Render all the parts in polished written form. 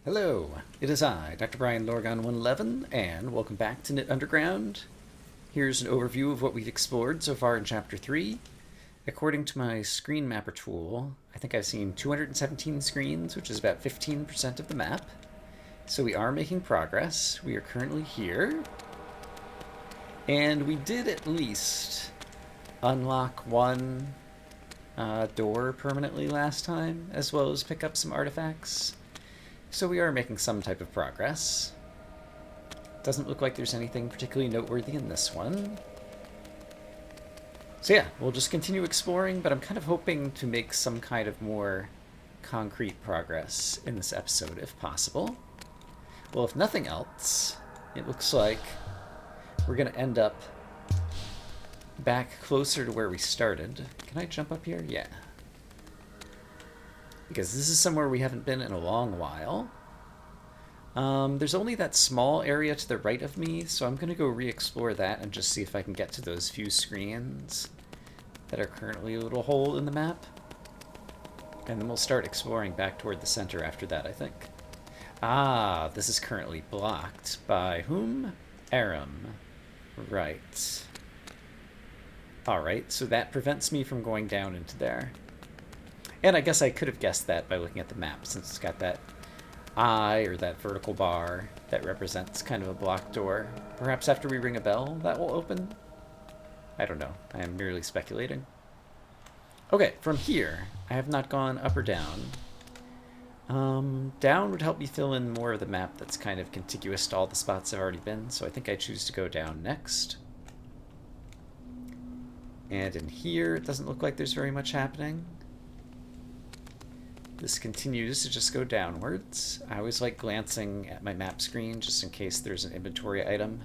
Hello, it is I, Dr. Brian Lorgon 111, and welcome back to Knytt Underground. Here's an overview of what we've explored so far in Chapter 3. According to my screen mapper tool, I think I've seen 217 screens, which is about 15% of the map. So we are making progress. We are currently here. And we did at least unlock one door permanently last time, as well as pick up some artifacts. So we are making some type of progress. Doesn't look like there's anything particularly noteworthy in this one. So yeah, we'll just continue exploring, but I'm kind of hoping to make some kind of more concrete progress in this episode, if possible. Well, if nothing else, it looks like we're going to end up back closer to where we started. Can I jump up here? Yeah. Because this is somewhere we haven't been in a long while. There's only that small area to the right of me, so I'm going to go re-explore that and just see if I can get to those few screens that are currently a little hole in the map. And then we'll start exploring back toward the center after that, I think. Ah, this is currently blocked by whom? Aram. Right. Alright, so that prevents me from going down into there. And I guess I could have guessed that by looking at the map, since it's got that eye or that vertical bar that represents kind of a blocked door. Perhaps after we ring a bell, that will open? I don't know. I am merely speculating. Okay, from here, I have not gone up or down. Down would help me fill in more of the map that's kind of contiguous to all the spots I've already been, so I think I choose to go down next. And in here, it doesn't look like there's very much happening. This continues to just go downwards. I always like glancing at my map screen just in case there's an inventory item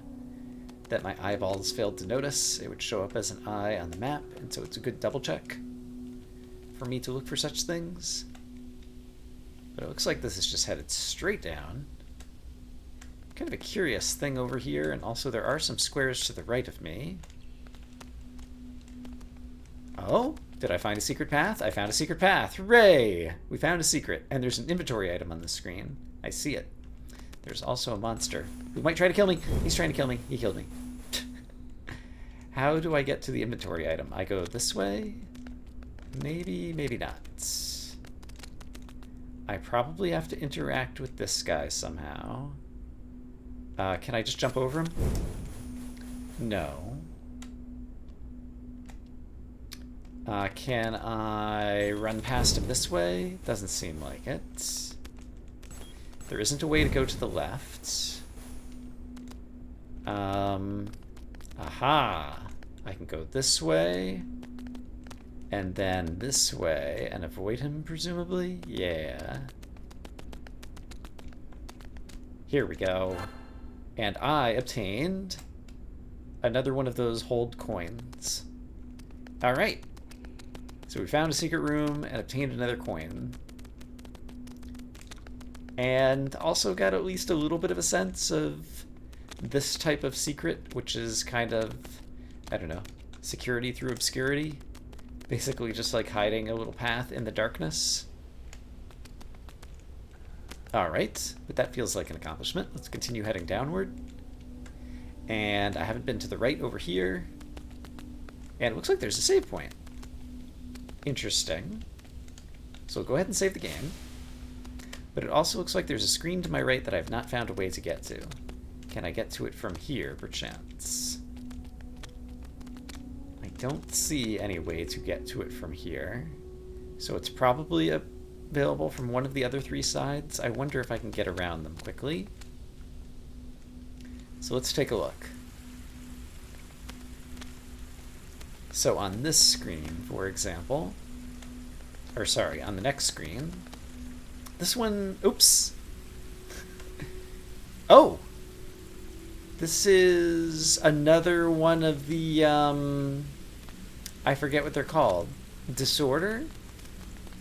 that my eyeballs failed to notice. It would show up as an eye on the map, and so it's a good double check for me to look for such things. But it looks like this is just headed straight down. Kind of a curious thing over here, and also there are some squares to the right of me. Oh, did I find a secret path? I found a secret path. Hooray! We found a secret, and there's an inventory item on the screen. I see it. There's also a monster who might try to kill me. He's trying to kill me. He killed me. How do I get to the inventory item? I go this way? Maybe, maybe not. I probably have to interact with this guy somehow. Can I just jump over him? No. Can I run past him this way? Doesn't seem like it. There isn't a way to go to the left. Aha! I can go this way, and then this way, and avoid him, presumably? Yeah. Here we go. And I obtained another one of those hold coins. Alright. So we found a secret room and obtained another coin. And also got at least a little bit of a sense of this type of secret, which is kind of, I don't know, security through obscurity. Basically just like hiding a little path in the darkness. Alright, but that feels like an accomplishment. Let's continue heading downward. And I haven't been to the right over here. And it looks like there's a save point. Interesting. So we'll go ahead and save the game. But it also looks like there's a screen to my right that I've not found a way to get to. Can I get to it from here, perchance? I don't see any way to get to it from here. So it's probably available from one of the other three sides. I wonder if I can get around them quickly. So let's take a look. So on this screen, for example, or sorry, on the next screen, this one, oops. Oh! This is another one of the, I forget what they're called. Disorder?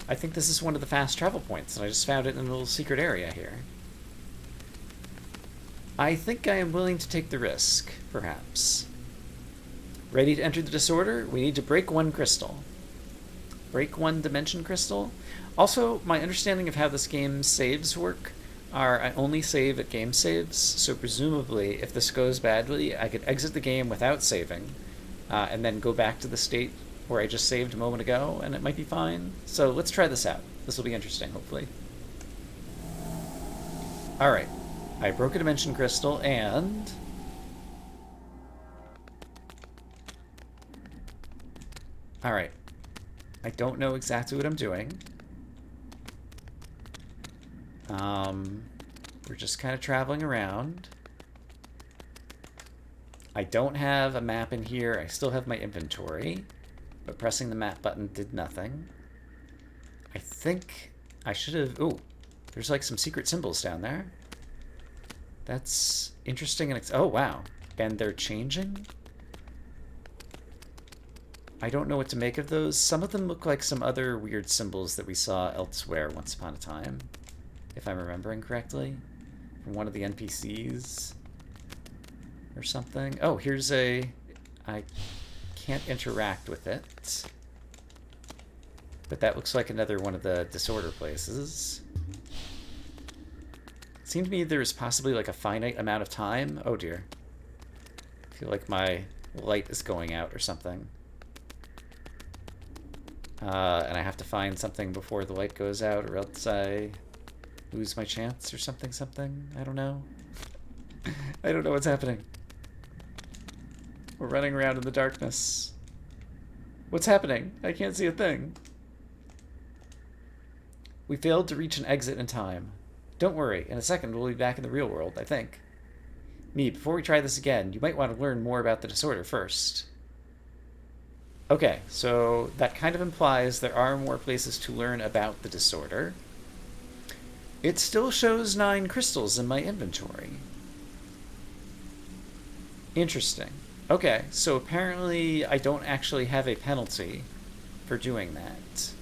I think this is one of the fast travel points, and I just found it in a little secret area here. I think I am willing to take the risk, perhaps. Ready to enter the disorder? We need to break one crystal. Break one dimension crystal? Also, my understanding of how this game's saves work are I only save at game saves, so presumably if this goes badly, I could exit the game without saving, and then go back to the state where I just saved a moment ago, and it might be fine. So let's try this out. This will be interesting, hopefully. Alright, I broke a dimension crystal, and... Alright, I don't know exactly what I'm doing. We're just kind of traveling around. I don't have a map in here. I still have my inventory, but pressing the map button did nothing. I think I should have... Ooh, there's like some secret symbols down there. That's interesting and... Oh, wow. And they're changing? I don't know what to make of those. Some of them look like some other weird symbols that we saw elsewhere once upon a time, if I'm remembering correctly, from one of the NPCs or something. Oh, here's a... I can't interact with it. But that looks like another one of the disorder places. It seemed to me there's possibly like a finite amount of time. Oh dear. I feel like my light is going out or something. And I have to find something before the light goes out, or else I lose my chance or something. I don't know. I don't know what's happening. We're running around in the darkness. What's happening? I can't see a thing. We failed to reach an exit in time. Don't worry, in a second we'll be back in the real world, I think. Me, before we try this again, you might want to learn more about the disorder first. Okay, so that kind of implies there are more places to learn about the disorder. It still shows 9 crystals in my inventory. Interesting. Okay, so apparently I don't actually have a penalty for doing that.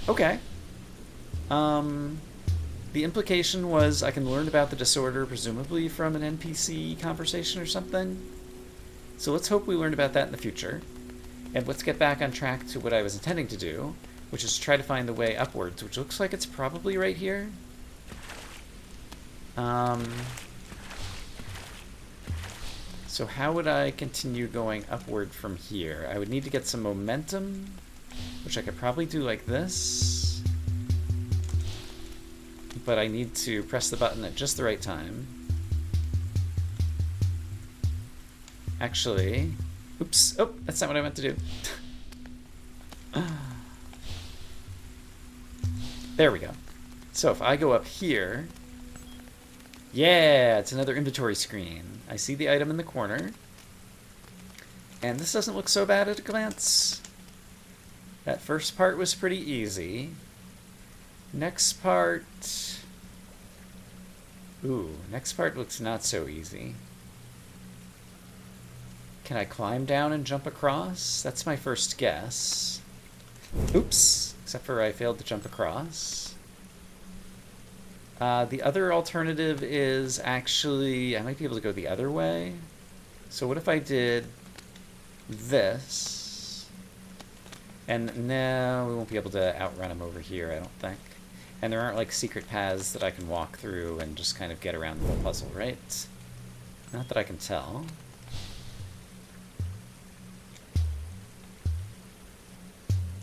Okay. The implication was I can learn about the disorder, presumably from an NPC conversation or something. So let's hope we learn about that in the future. And let's get back on track to what I was intending to do, which is try to find the way upwards, which looks like it's probably right here. So how would I continue going upward from here? I would need to get some momentum, which I could probably do like this. But I need to press the button at just the right time. Actually, oops, oh, that's not what I meant to do. There we go. So if I go up here, yeah, it's another inventory screen. I see the item in the corner. And this doesn't look so bad at a glance. That first part was pretty easy. Next part... Ooh, next part looks not so easy. Can I climb down and jump across? That's my first guess. Oops, except for I failed to jump across. The other alternative is actually... I might be able to go the other way. So what if I did this? And no, we won't be able to outrun him over here, I don't think. And there aren't like secret paths that I can walk through and just kind of get around the whole puzzle, right? Not that I can tell.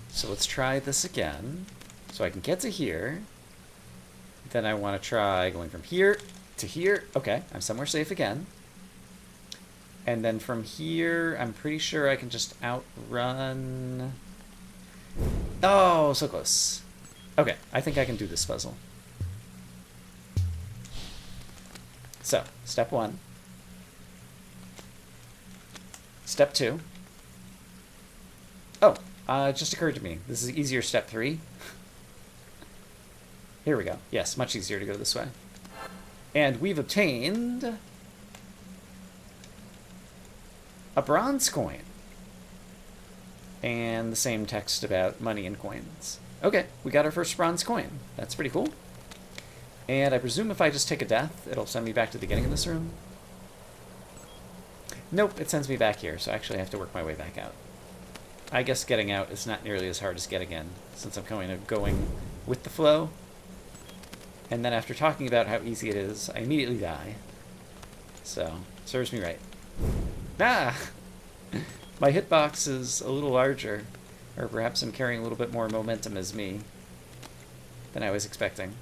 So let's try this again. So I can get to here. Then I want to try going from here to here. Okay, I'm somewhere safe again. And then from here, I'm pretty sure I can just outrun... Oh, so close. Okay, I think I can do this puzzle. So, step 1. Step 2. Oh, it just occurred to me. This is easier step 3. Here we go. Yes, much easier to go this way. And we've obtained a bronze coin. And the same text about money and coins. Okay, we got our first bronze coin. That's pretty cool. And I presume if I just take a death, it'll send me back to the beginning of this room. Nope, it sends me back here, so actually I have to work my way back out. I guess getting out is not nearly as hard as getting in, since I'm kind of going with the flow. And then after talking about how easy it is, I immediately die. So, serves me right. Ah! My hitbox is a little larger. Or perhaps I'm carrying a little bit more momentum as me than I was expecting.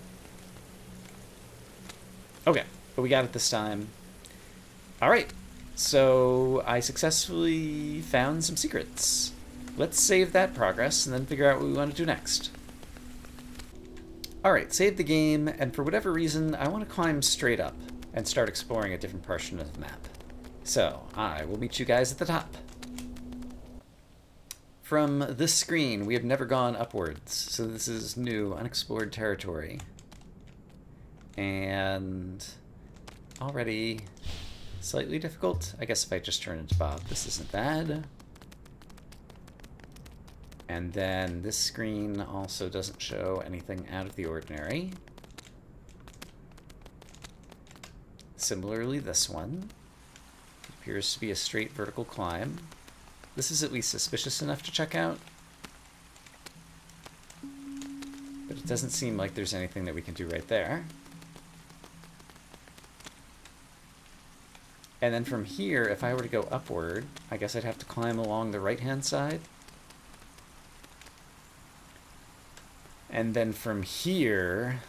Okay, but we got it this time. Alright, so I successfully found some secrets. Let's save that progress and then figure out what we want to do next. Alright, save the game, and for whatever reason, I want to climb straight up and start exploring a different portion of the map. So, I will meet you guys at the top. From this screen, we have never gone upwards, so this is new, unexplored territory. And already slightly difficult. I guess if I just turn into Bob, this isn't bad. And then this screen also doesn't show anything out of the ordinary. Similarly, this one appears to be a straight vertical climb. This is at least suspicious enough to check out. But it doesn't seem like there's anything that we can do right there. And then from here, if I were to go upward, I guess I'd have to climb along the right-hand side. And then from here,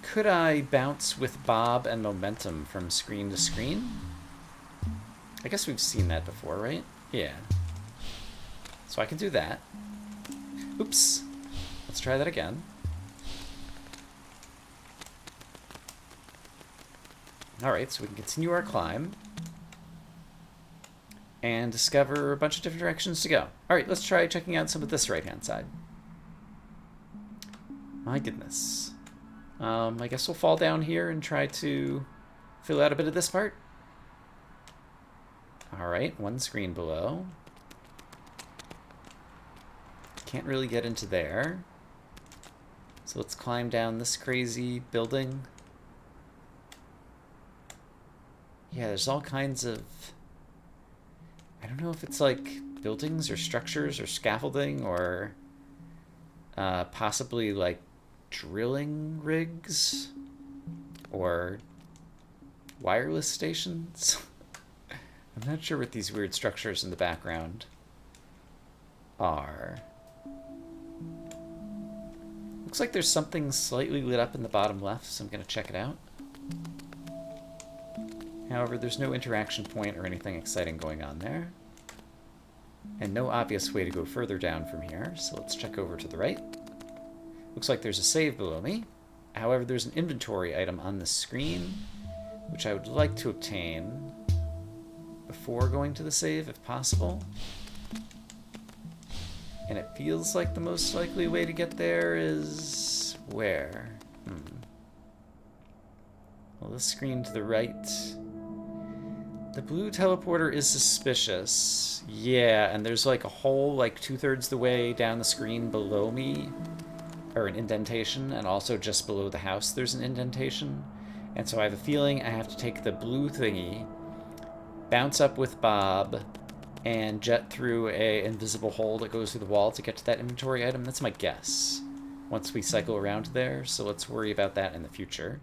could I bounce with Bob and momentum from screen to screen? I guess we've seen that before, right? Yeah. So I can do that. Oops. Let's try that again. Alright, so we can continue our climb and discover a bunch of different directions to go. Alright, let's try checking out some of this right-hand side. My goodness. I guess we'll fall down here and try to fill out a bit of this part. Alright, one screen below. Can't really get into there. So let's climb down this crazy building. Yeah, there's all kinds of... I don't know if it's like buildings or structures or scaffolding or possibly like drilling rigs or wireless stations. I'm not sure what these weird structures in the background are. Looks like there's something slightly lit up in the bottom left, so I'm going to check it out. However, there's no interaction point or anything exciting going on there. And no obvious way to go further down from here, so let's check over to the right. Looks like there's a save below me. However, there's an inventory item on the screen, which I would like to obtain before going to the save, if possible. And it feels like the most likely way to get there is... where? Well, this screen to the right... The blue teleporter is suspicious. Yeah, and there's like a hole like 2/3 the way down the screen below me. Or an indentation, and also just below the house there's an indentation. And so I have a feeling I have to take the blue thingy, bounce up with Bob, and jet through a invisible hole that goes through the wall to get to that inventory item. That's my guess. Once we cycle around there, so let's worry about that in the future.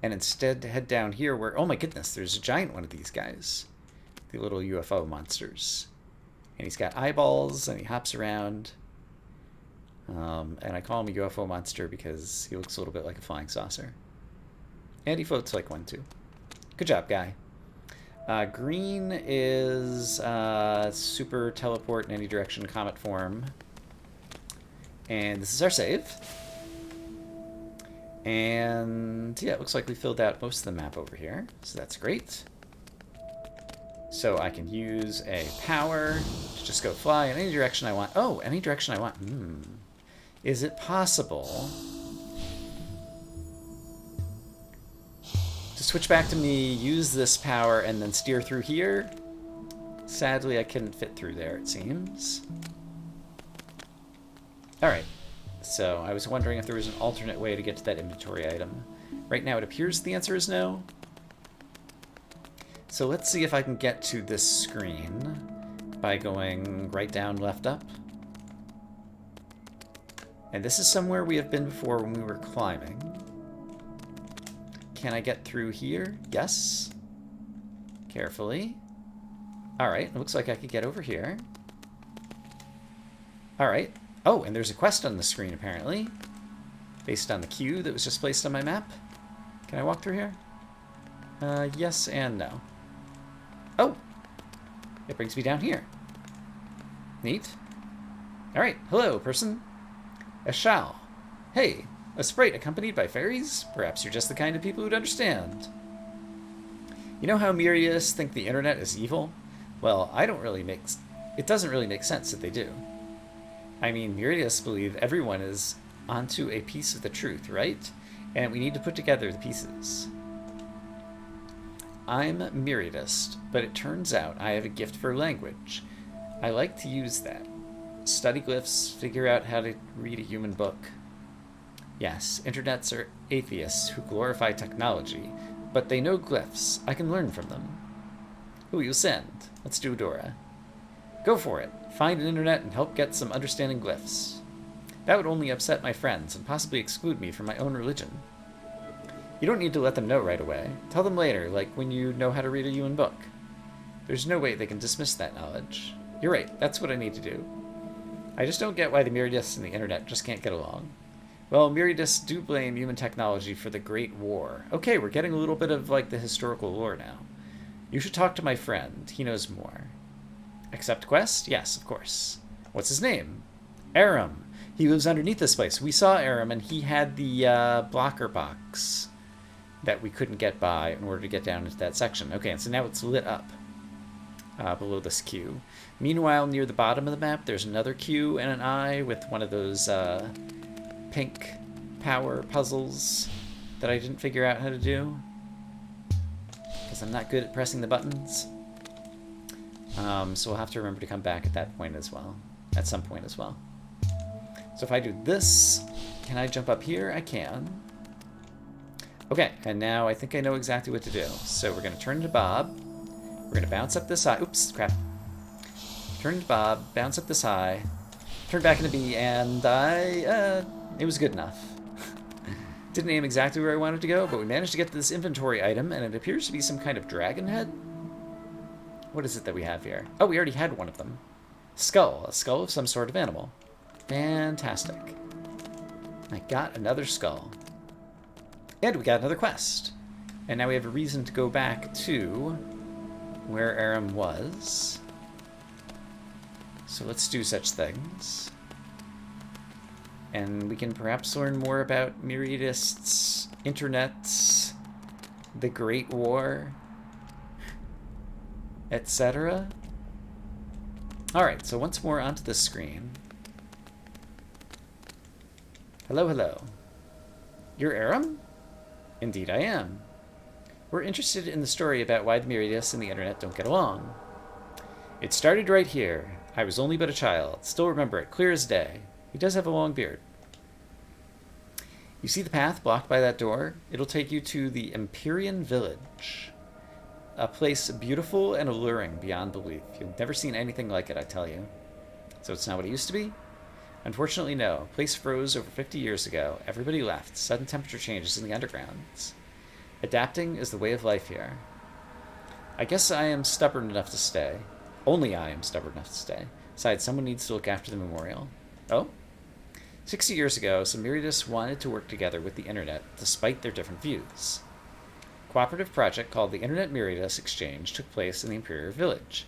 And instead head down here where, oh my goodness, there's a giant one of these guys. The little UFO monsters. And he's got eyeballs, and he hops around. And I call him a UFO monster because he looks a little bit like a flying saucer. And he floats like one, too. Good job, guy. Green is super teleport in any direction comet form. And this is our save. And yeah, it looks like we filled out most of the map over here, so that's great. So I can use a power to just go fly in any direction I want. Oh, any direction I want. Is it possible to switch back to me, use this power, and then steer through here? Sadly, I couldn't fit through there, it seems. Alright. So I was wondering if there was an alternate way to get to that inventory item. Right now it appears the answer is no. So let's see if I can get to this screen by going right down, left up. And this is somewhere we have been before when we were climbing. Can I get through here? Yes. Carefully. Alright, it looks like I could get over here. Alright. Oh, and there's a quest on the screen, apparently. Based on the cue that was just placed on my map. Can I walk through here? Yes and no. Oh! It brings me down here. Neat. Alright, hello, person. A shao. Hey, a sprite accompanied by fairies? Perhaps you're just the kind of people who'd understand. You know how myriadists think the internet is evil? Well, it doesn't really make sense that they do. I mean, myriadists believe everyone is onto a piece of the truth, right? And we need to put together the pieces. I'm a myriadist, but it turns out I have a gift for language. I like to use that. Study glyphs, figure out how to read a human book. Yes, internets are atheists who glorify technology, but they know glyphs. I can learn from them. Who will you send? Let's do Dora. Go for it. Find an internet and help get some understanding glyphs. That would only upset my friends and possibly exclude me from my own religion. You don't need to let them know right away. Tell them later, like when you know how to read a human book. There's no way they can dismiss that knowledge. You're right, that's what I need to do. I just don't get why the myriadists and the internet just can't get along. Well, myriadists do blame human technology for the Great War. Okay, we're getting a little bit of, like, the historical lore now. You should talk to my friend. He knows more. Accept quest? Yes, of course. What's his name? Aram. He lives underneath this place. We saw Aram, and he had the blocker box that we couldn't get by in order to get down into that section. Okay, and so now it's lit up below this queue. Meanwhile, near the bottom of the map, there's another Q and an I with one of those pink power puzzles that I didn't figure out how to do because I'm not good at pressing the buttons. So we'll have to remember to come back at that point as well, at some point as well. So if I do this, can I jump up here? I can. Okay, and now I think I know exactly what to do. So we're going to turn to Bob. We're going to bounce up this high. Oops, crap. Turn to Bob, bounce up this high, turn back into B, and it was good enough. Didn't aim exactly where I wanted to go, but we managed to get to this inventory item, and it appears to be some kind of dragon head. What is it that we have here? Oh, we already had one of them. Skull. A skull of some sort of animal. Fantastic. I got another skull. And we got another quest. And now we have a reason to go back to where Aram was. So let's do such things. And we can perhaps learn more about myriadists, internets, the Great War, etc. Alright, so once more onto the screen. Hello, hello. You're Aram? Indeed I am. We're interested in the story about why the myriadists and the internet don't get along. It started right here. I was only but a child. Still remember it, clear as day. He does have a long beard. You see the path blocked by that door? It'll take you to the Empyrean Village. A place beautiful and alluring beyond belief. You've never seen anything like it, I tell you. So it's not what it used to be? Unfortunately, no. Place froze over 50 years ago. Everybody left. Sudden temperature changes in the undergrounds. Adapting is the way of life here. I guess I am stubborn enough to stay. Only I am stubborn enough to stay. Besides, someone needs to look after the memorial. Oh? 60 years ago, some myriadists wanted to work together with the internet, despite their different views. A cooperative project called the Internet Myriadist Exchange took place in the Imperial Village.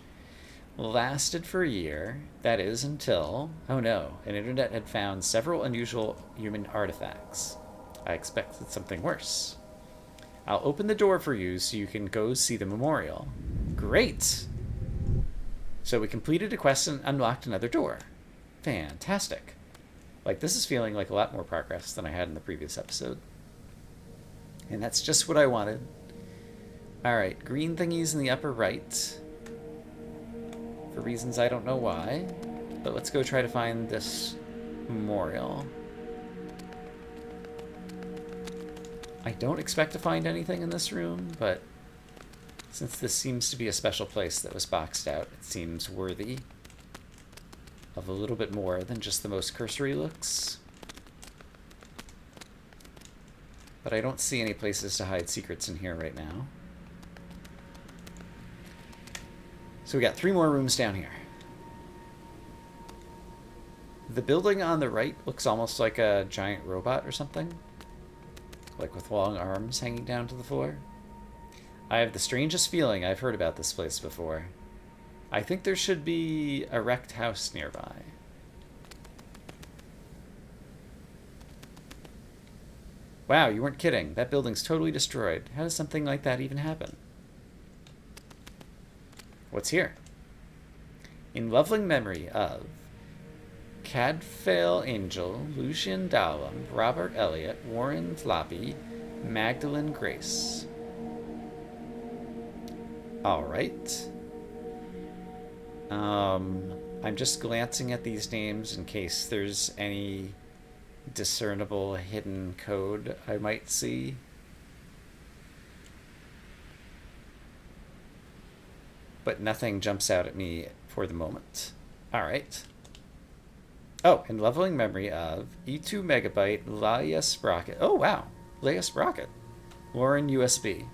Lasted for a year, that is, until, oh no, an internet had found several unusual human artifacts. I expected something worse. I'll open the door for you so you can go see the memorial. Great! So we completed a quest and unlocked another door. Fantastic. Like, this is feeling like a lot more progress than I had in the previous episode. And that's just what I wanted. Alright, green thingies in the upper right. For reasons I don't know why. But let's go try to find this memorial. I don't expect to find anything in this room, but since this seems to be a special place that was boxed out, it seems worthy of a little bit more than just the most cursory looks. But I don't see any places to hide secrets in here right now. So we got 3 more rooms down here. The building on the right looks almost like a giant robot or something. Like with long arms hanging down to the floor. I have the strangest feeling I've heard about this place before. I think there should be a wrecked house nearby. Wow, you weren't kidding. That building's totally destroyed. How does something like that even happen? What's here? In loving memory of Cadfael Angel, Lucian Dallum, Robert Elliott, Warren Floppy, Magdalene Grace. Alright. I'm just glancing at these names in case there's any discernible hidden code I might see. But nothing jumps out at me for the moment. Alright. Oh, in leveling memory of E2 Megabyte, Laia Sprocket. Oh, wow. Laia Sprocket. Lauren USB.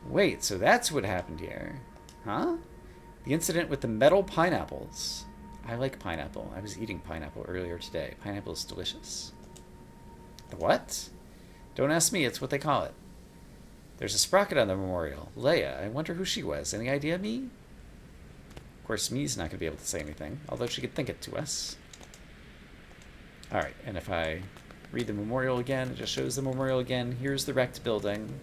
Wait, so that's what happened here. Huh? The incident with the metal pineapples. I like pineapple. I was eating pineapple earlier today. Pineapple is delicious. The what? Don't ask me, it's what they call it. There's a sprocket on the memorial. Leia, I wonder who she was. Any idea, me? Of course, me's not going to be able to say anything, although she could think it to us. Alright, and if I read the memorial again, it just shows the memorial again. Here's the wrecked building.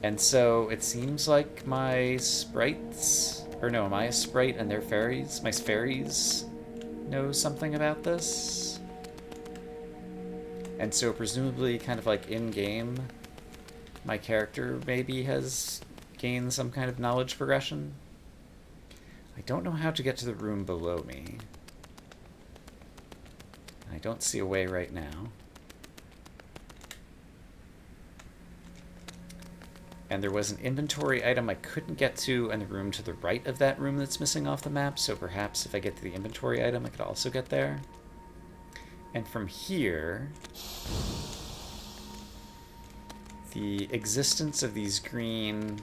And so it seems like my sprites, or no, am I a sprite and they're fairies? My fairies know something about this. And so presumably kind of like in-game, my character maybe has gained some kind of knowledge progression. I don't know how to get to the room below me. I don't see a way right now. And there was an inventory item I couldn't get to in the room to the right of that room that's missing off the map, so perhaps if I get to the inventory item, I could also get there. And from here, the existence of these green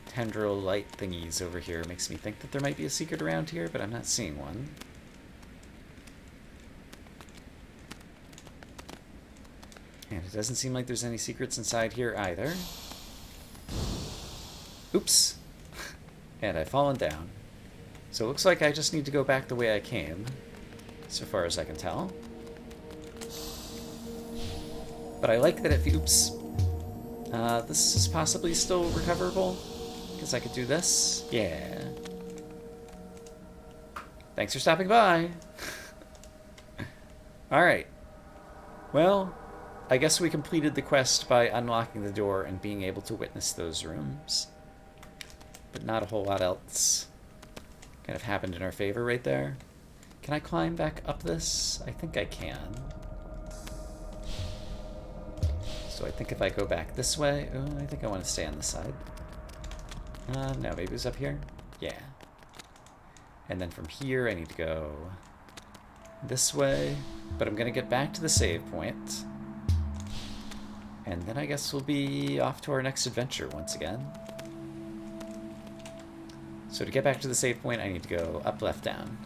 tendril light thingies over here makes me think that there might be a secret around here, but I'm not seeing one. And it doesn't seem like there's any secrets inside here either. Oops. And I've fallen down. So it looks like I just need to go back the way I came, so far as I can tell. But I like that if... Oops. This is possibly still recoverable, because I could do this. Yeah. Thanks for stopping by. Alright. Well, I guess we completed the quest by unlocking the door and being able to witness those rooms. But not a whole lot else kind of happened in our favor right there. Can I climb back up this? I think I can. So I think if I go back this way... Oh, I think I want to stay on this side. No, maybe it was up here? Yeah. And then from here I need to go this way. But I'm going to get back to the save point. And then I guess we'll be off to our next adventure once again. So to get back to the save point, I need to go up, left, down.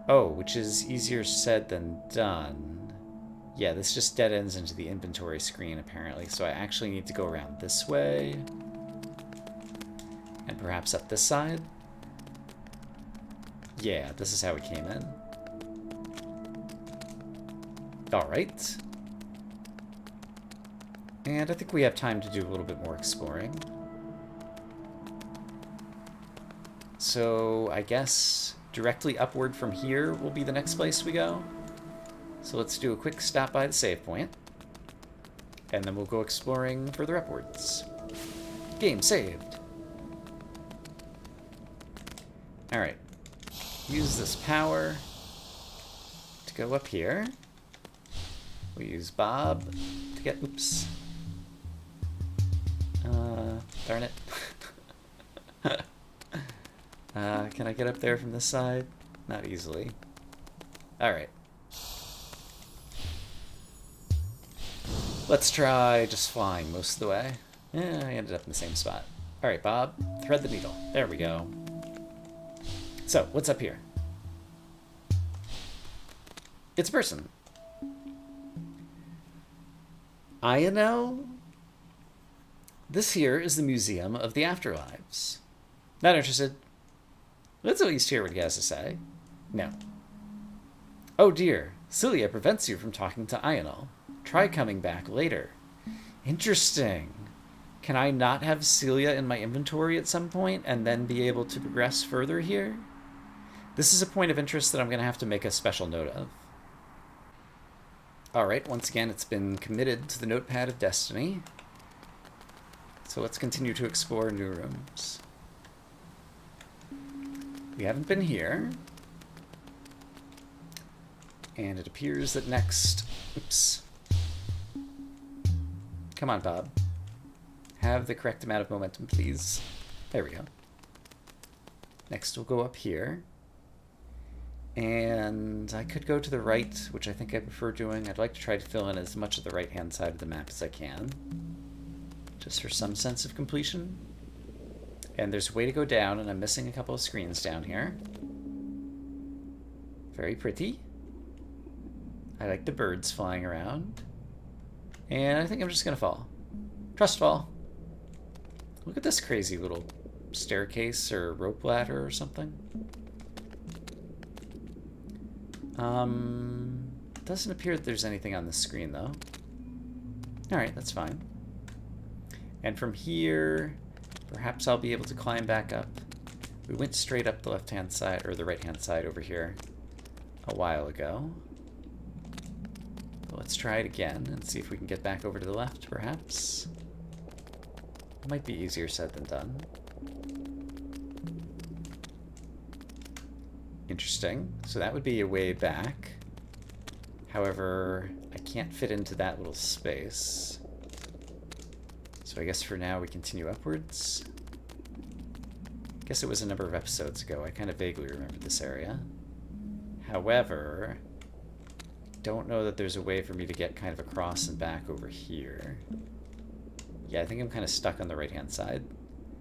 Oh, which is easier said than done. Yeah, this just dead ends into the inventory screen, apparently. So I actually need to go around this way. And perhaps up this side. Yeah, this is how we came in. Alright. And I think we have time to do a little bit more exploring. So I guess directly upward from here will be the next place we go. So let's do a quick stop by the save point. And then we'll go exploring further upwards. Game saved. Alright. Use this power to go up here. We'll use Bob to get... Oops. Darn it. Can I get up there from this side? Not easily. Alright. Let's try just flying most of the way. Yeah, I ended up in the same spot. Alright, Bob. Thread the needle. There we go. So, what's up here? It's a person. I know. This here is the Museum of the Afterlives. Not interested. Let's at least hear what he has to say. No. Oh dear. Celia prevents you from talking to Ionel. Try coming back later. Interesting. Can I not have Celia in my inventory at some point and then be able to progress further here? This is a point of interest that I'm going to have to make a special note of. Alright, once again, it's been committed to the Notepad of Destiny. So let's continue to explore new rooms. We haven't been here. And it appears that next... Oops. Come on, Bob. Have the correct amount of momentum, please. There we go. Next we'll go up here. And I could go to the right, which I think I prefer doing. I'd like to try to fill in as much of the right-hand side of the map as I can, just for some sense of completion. And there's a way to go down, and I'm missing a couple of screens down here. Very pretty. I like the birds flying around. And I think I'm just going to fall. Trust fall. Look at this crazy little staircase or rope ladder or something. Doesn't appear that there's anything on the screen, though. Alright, that's fine. And from here, perhaps I'll be able to climb back up. We went straight up the left-hand side, or the right-hand side over here a while ago. But let's try it again and see if we can get back over to the left, perhaps. It might be easier said than done. Interesting. So that would be a way back. However, I can't fit into that little space. So I guess for now we continue upwards. I guess it was a number of episodes ago. I kind of vaguely remember this area. However, don't know that there's a way for me to get kind of across and back over here. Yeah, I think I'm kind of stuck on the right-hand side.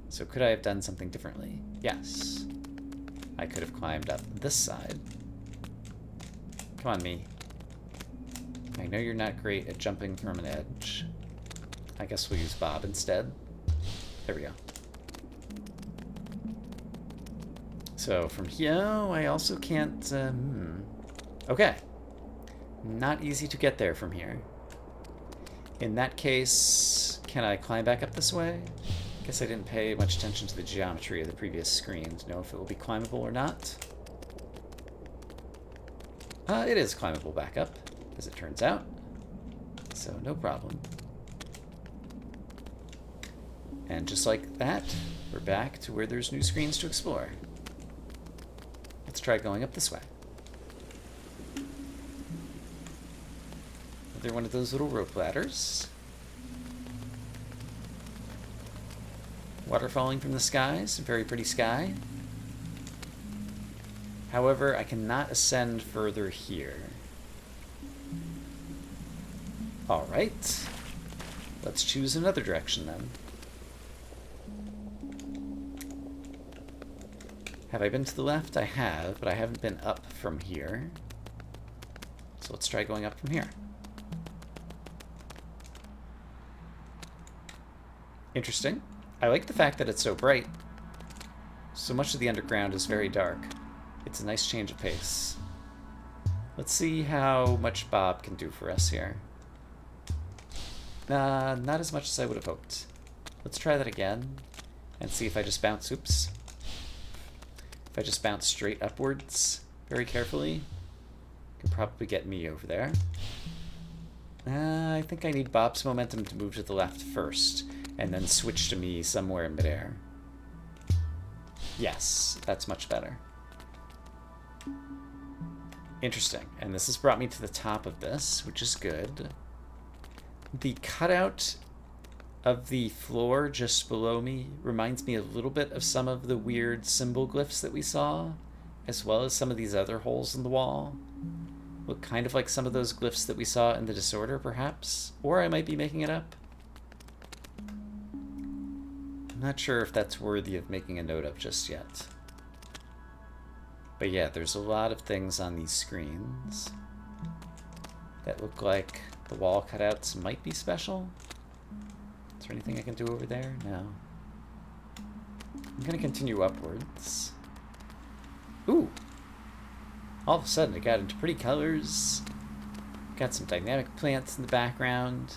So could I have done something differently? Yes. I could have climbed up this side. Come on, me. I know you're not great at jumping from an edge. I guess we'll use Bob instead. There we go. So from here, I also can't... Okay. Not easy to get there from here. In that case, can I climb back up this way? Guess I didn't pay much attention to the geometry of the previous screen to know if it will be climbable or not. It is climbable back up, as it turns out. So no problem. And just like that, we're back to where there's new screens to explore. Let's try going up this way. Another one of those little rope ladders. Water falling from the skies, a very pretty sky. However, I cannot ascend further here. Alright. Let's choose another direction then. Have I been to the left? I have, but I haven't been up from here. So let's try going up from here. Interesting. I like the fact that it's so bright. So much of the underground is very dark. It's a nice change of pace. Let's see how much Bob can do for us here. Not as much as I would have hoped. Let's try that again and see if I just bounce. Oops. If I just bounce straight upwards very carefully, could probably get me over there. I think I need Bob's momentum to move to the left first, and then switch to me somewhere in midair. Yes, that's much better. Interesting. And this has brought me to the top of this, which is good. The cutout of the floor just below me reminds me a little bit of some of the weird symbol glyphs that we saw, as well as some of these other holes in the wall. look kind of like some of those glyphs that we saw in the Disorder, perhaps? Or I might be making it up. I'm not sure if that's worthy of making a note of just yet. But yeah, there's a lot of things on these screens that look like the wall cutouts might be special. Is there anything I can do over there? No. I'm going to continue upwards. Ooh! All of a sudden it got into pretty colors. Got some dynamic plants in the background,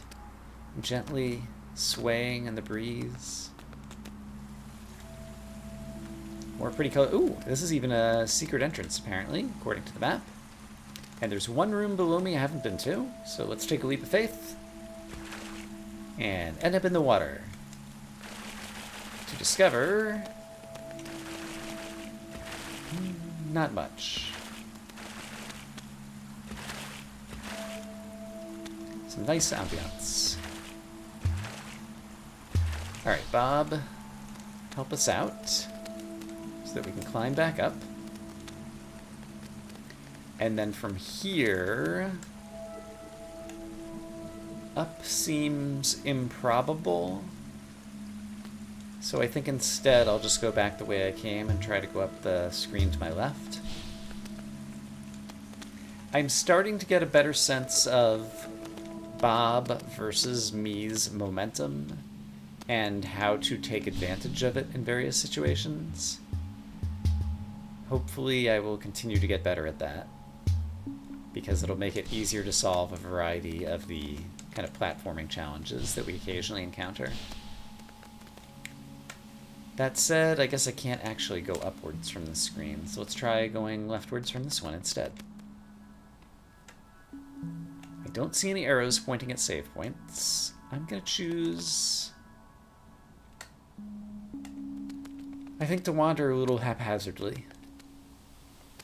gently swaying in the breeze. More pretty color. Ooh, this is even a secret entrance, apparently, according to the map. And there's one room below me I haven't been to, so let's take a leap of faith. And end up in the water. To discover... not much. Some nice ambiance. Alright, Bob, help us out so that we can climb back up. And then from here, up seems improbable. So I think instead I'll just go back the way I came and try to go up the screen to my left. I'm starting to get a better sense of Bob versus me's momentum and how to take advantage of it in various situations. Hopefully I will continue to get better at that, because it'll make it easier to solve a variety of the kind of platforming challenges that we occasionally encounter. That said, I guess I can't actually go upwards from the screen, so let's try going leftwards from this one instead. I don't see any arrows pointing at save points. I'm gonna choose... I think to wander a little haphazardly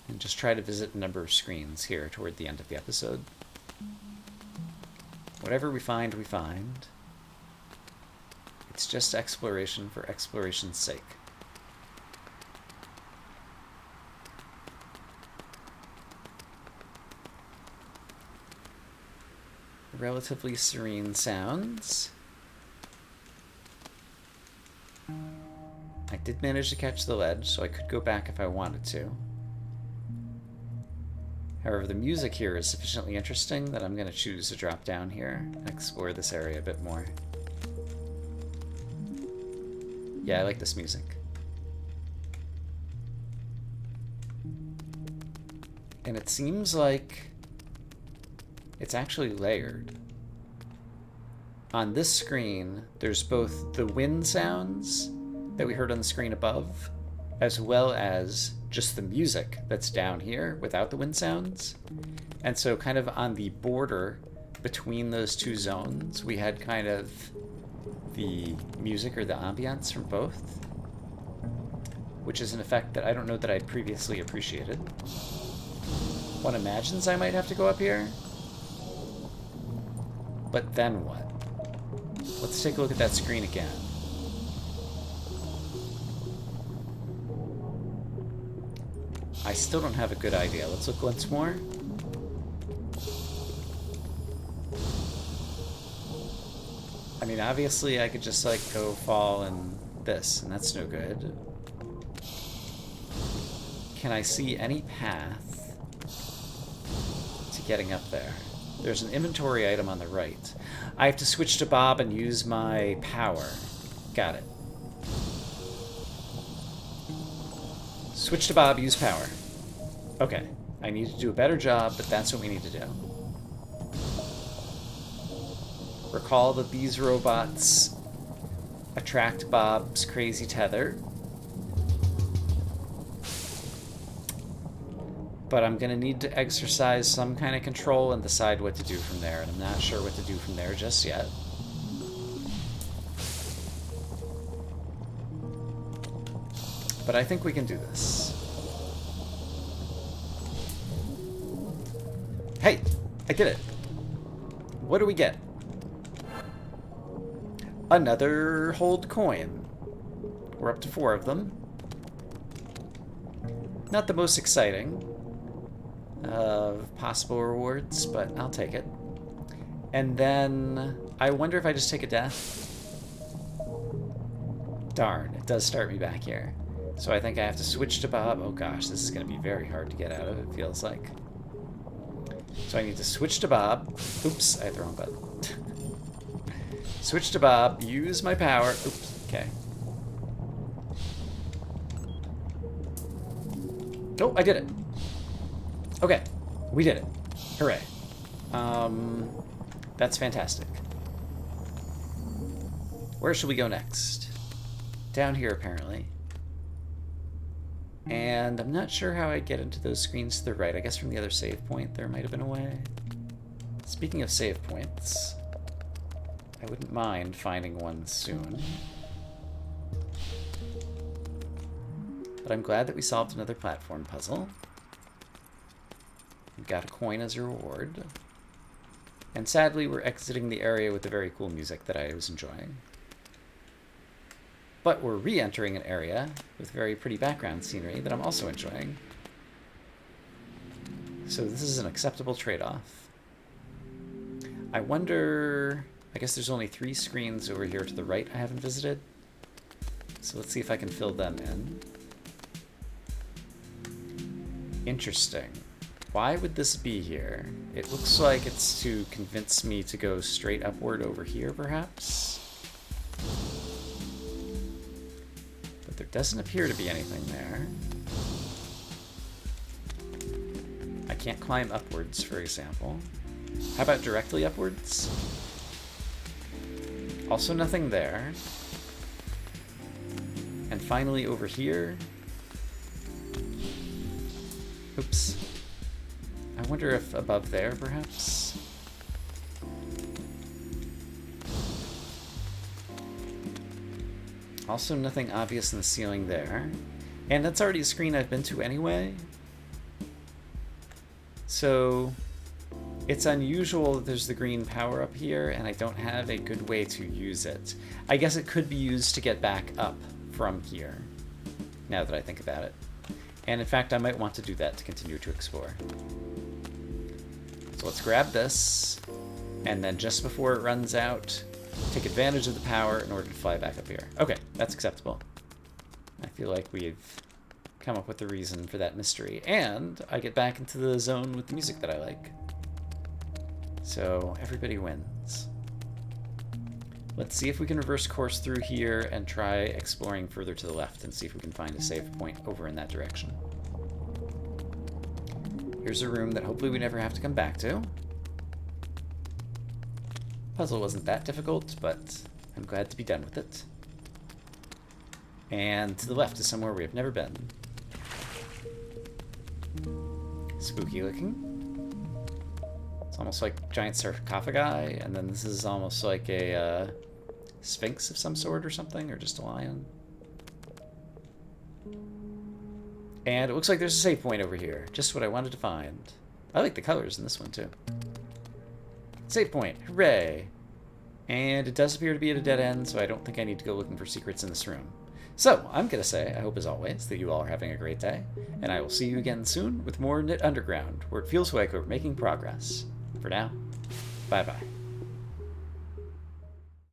and just try to visit a number of screens here toward the end of the episode. Whatever we find, we find. It's just exploration for exploration's sake. Relatively serene sounds. I did manage to catch the ledge, so I could go back if I wanted to. However, the music here is sufficiently interesting that I'm going to choose to drop down here and explore this area a bit more. Yeah, I like this music. And it seems like it's actually layered. On this screen, there's both the wind sounds that we heard on the screen above, as well as just the music that's down here without the wind sounds. And so kind of on the border between those two zones, we had kind of the music or the ambiance from both, which is an effect that I don't know that I'd previously appreciated. One imagines I might have to go up here, but then what? Let's take a look at that screen again. I still don't have a good idea. Let's look once more. I mean, obviously I could just like go fall in this, and that's no good. Can I see any path to getting up there? There's an inventory item on the right. I have to switch to Bob and use my power. Got it. Switch to Bob, use power. Okay. I need to do a better job, but that's what we need to do. Recall that these robots attract Bob's crazy tether. But I'm going to need to exercise some kind of control and decide what to do from there, and I'm not sure what to do from there just yet. But I think we can do this. Hey! I did it! What do we get? Another hold coin. We're up to 4 of them. Not the most exciting. of possible rewards, but I'll take it. And then I wonder if I just take a death. Darn, it does start me back here. So I think I have to switch to Bob. Oh gosh, this is going to be very hard to get out of, it feels like. So I need to switch to Bob. Oops, I hit the wrong button. Switch to Bob, use my power. Oops, okay. Oh, I did it. Okay, we did it. Hooray. That's fantastic. Where should we go next? Down here, apparently. And I'm not sure how I get into those screens to the right. I guess from the other save point there might have been a way. Speaking of save points, I wouldn't mind finding one soon. But I'm glad that we solved another platform puzzle. We got a coin as a reward. And sadly, we're exiting the area with the very cool music that I was enjoying. But we're re-entering an area with very pretty background scenery that I'm also enjoying. So this is an acceptable trade-off. I wonder... I guess there's only 3 screens over here to the right I haven't visited. So let's see if I can fill them in. Interesting. Why would this be here? It looks like it's to convince me to go straight upward over here, perhaps? But there doesn't appear to be anything there. I can't climb upwards, for example. How about directly upwards? Also nothing there. And finally over here. Oops. I wonder if above there, perhaps? Also nothing obvious in the ceiling there. And that's already a screen I've been to anyway. So it's unusual that there's the green power up here, and I don't have a good way to use it. I guess it could be used to get back up from here, now that I think about it. And in fact, I might want to do that to continue to explore. So let's grab this, and then just before it runs out, take advantage of the power in order to fly back up here. Okay, that's acceptable. I feel like we've come up with the reason for that mystery. And I get back into the zone with the music that I like. So everybody wins. Let's see if we can reverse course through here and try exploring further to the left and see if we can find a save point over in that direction. Here's a room that hopefully we never have to come back to. Puzzle wasn't that difficult, but I'm glad to be done with it. And to the left is somewhere we have never been. Spooky looking. It's almost like giant sarcophagi, and then this is almost like a sphinx of some sort or something, or just a lion. And it looks like there's a save point over here. Just what I wanted to find. I like the colors in this one, too. Save point. Hooray! And it does appear to be at a dead end, so I don't think I need to go looking for secrets in this room. So, I'm going to say, I hope as always, that you all are having a great day, and I will see you again soon with more Knytt Underground, where it feels like we're making progress. For now, bye-bye.